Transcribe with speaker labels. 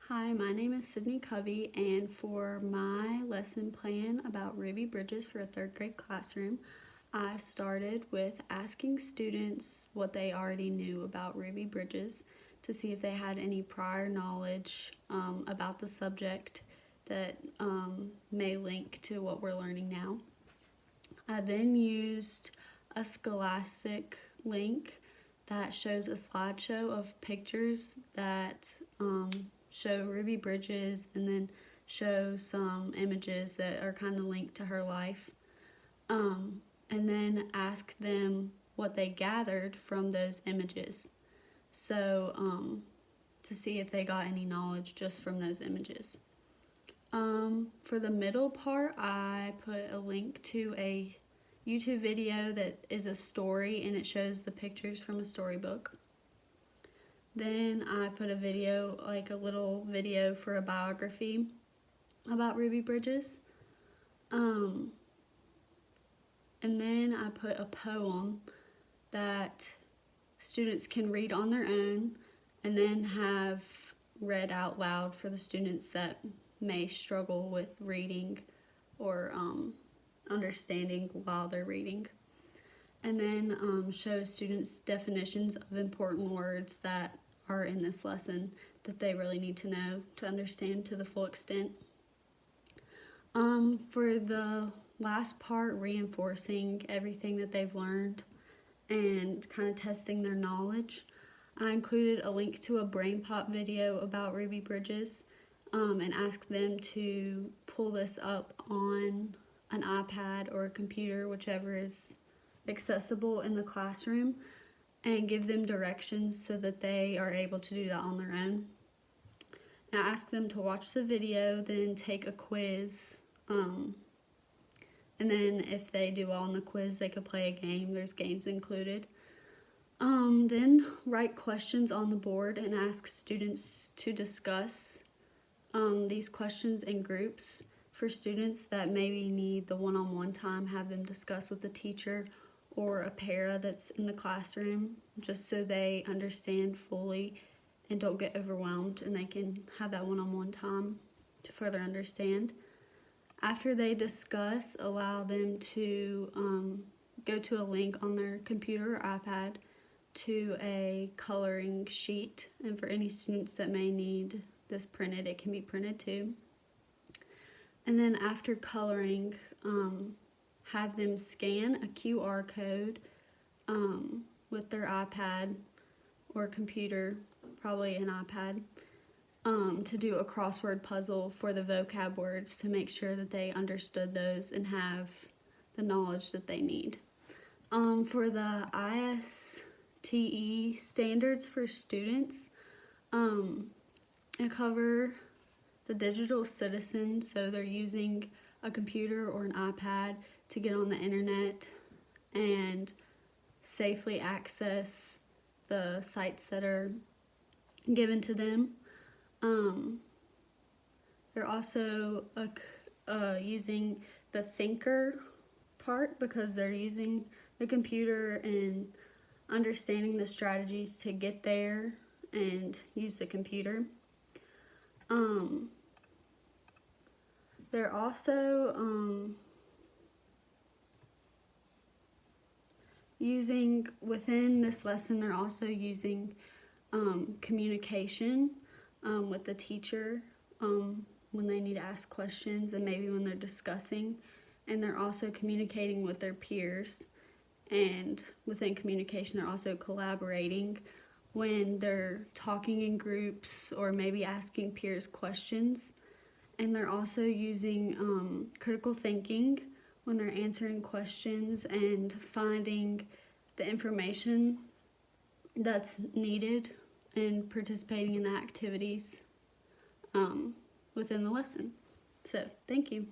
Speaker 1: Hi, my name is Sydney Covey, and for my lesson plan about Ruby Bridges for a third grade classroom, I started with asking students what they already knew about Ruby Bridges to see if they had any prior knowledge about the subject that may link to what we're learning now. I then used a Scholastic link that shows a slideshow of pictures that show Ruby Bridges and then show some images that are kind of linked to her life. And then ask them what they gathered from those images. So to see if they got any knowledge just from those images. For the middle part, I put a link to a YouTube video that is a story and it shows the pictures from a storybook. Then I put a video, like a little video for a biography about Ruby Bridges. And then I put a poem that students can read on their own and then have read out loud for the students that may struggle with reading or understanding while they're reading. And then show students definitions of important words that are in this lesson that they really need to know to understand to the full extent. For the last part, reinforcing everything that they've learned and kind of testing their knowledge, I included a link to a Brain Pop video about Ruby Bridges and asked them to pull this up on an iPad or a computer, whichever is accessible in the classroom, and give them directions so that they are able to do that on their own. And I asked them to watch the video, then take a quiz, and then if they do well on the quiz, they could play a game. There's games included. Then write questions on the board and ask students to discuss these questions in groups. For students that maybe need the one-on-one time, have them discuss with the teacher or a para that's in the classroom, just so they understand fully and don't get overwhelmed and they can have that one-on-one time to further understand. After they discuss, allow them to go to a link on their computer or iPad to a coloring sheet, and for any students that may need this printed, it can be printed too. And then after coloring, have them scan a QR code with their iPad or computer, probably an iPad, to do a crossword puzzle for the vocab words to make sure that they understood those and have the knowledge that they need. For the ISTE standards for students, I cover the digital citizen, so they're using a computer or an iPad to get on the internet and safely access the sites that are given to them. They're also using the thinker part because they're using the computer and understanding the strategies to get there and use the computer. They're also using, within this lesson, they're also using communication with the teacher when they need to ask questions and maybe when they're discussing. And they're also communicating with their peers. And within communication, they're also collaborating when they're talking in groups or maybe asking peers questions. And they're also using critical thinking when they're answering questions and finding the information that's needed and participating in the activities within the lesson. So, thank you.